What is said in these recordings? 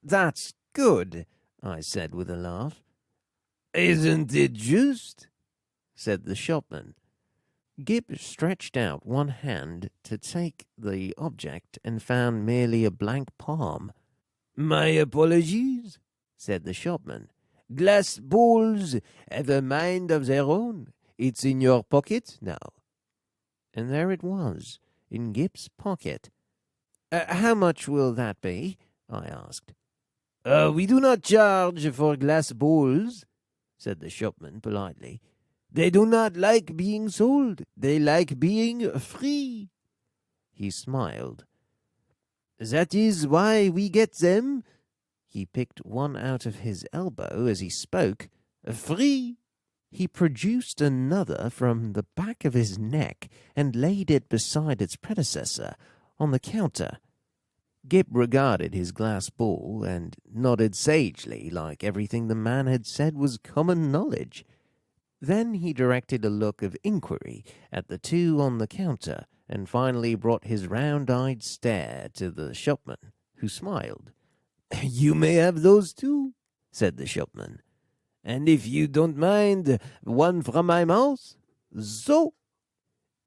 That's good, I said with a laugh. Isn't it just? Said the shopman. Gib stretched out one hand to take the object and found merely a blank palm. My apologies, said the shopman. Glass balls have a mind of their own. It's in your pocket now. And there it was, in Gib's pocket. How much will that be? I asked. We do not charge for glass balls, said the shopman politely. They do not like being sold. They like being free. He smiled. That is why we get them. He picked one out of his elbow as he spoke. Free. He produced another from the back of his neck and laid it beside its predecessor on the counter. Gib regarded his glass ball and nodded sagely, like everything the man had said was common knowledge. Then he directed a look of inquiry at the two on the counter, and finally brought his round-eyed stare to the shopman, who smiled. You may have those too, said the shopman. And if you don't mind, one from my mouth? So.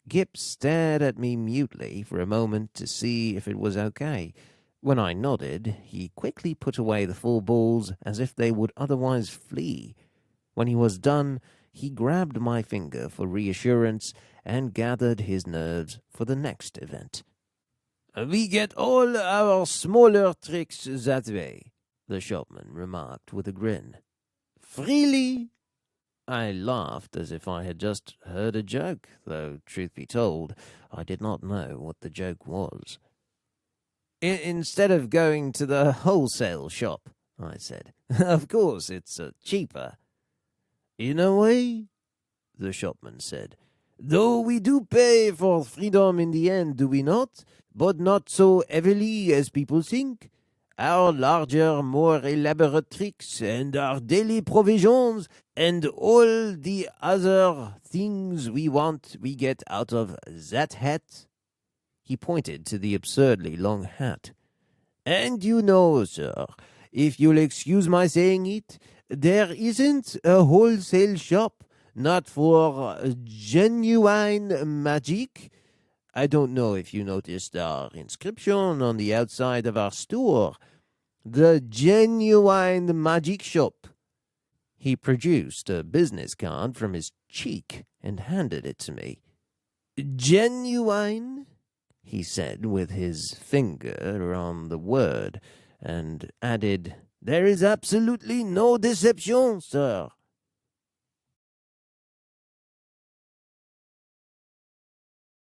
Gib stared at me mutely for a moment to see if it was okay. When I nodded, he quickly put away the 4 balls as if they would otherwise flee. When he was done, he grabbed my finger for reassurance and gathered his nerves for the next event. We get all our smaller tricks that way, the shopman remarked with a grin. Freely? I laughed as if I had just heard a joke, though, truth be told, I did not know what the joke was. Instead of going to the wholesale shop, I said. Of course, it's cheaper. In a way, the shopman said. Though we do pay for freedom in the end, do we not? But not so heavily as people think. Our larger, more elaborate tricks, and our daily provisions, and all the other things we want we get out of that hat. He pointed to the absurdly long hat. And you know, sir, if you'll excuse my saying it, there isn't a wholesale shop, not for genuine magic. I don't know if you noticed our inscription on the outside of our store. The Genuine Magic Shop. He produced a business card from his cheek and handed it to me. Genuine? He said with his finger on the word, and added, There is absolutely no deception, sir.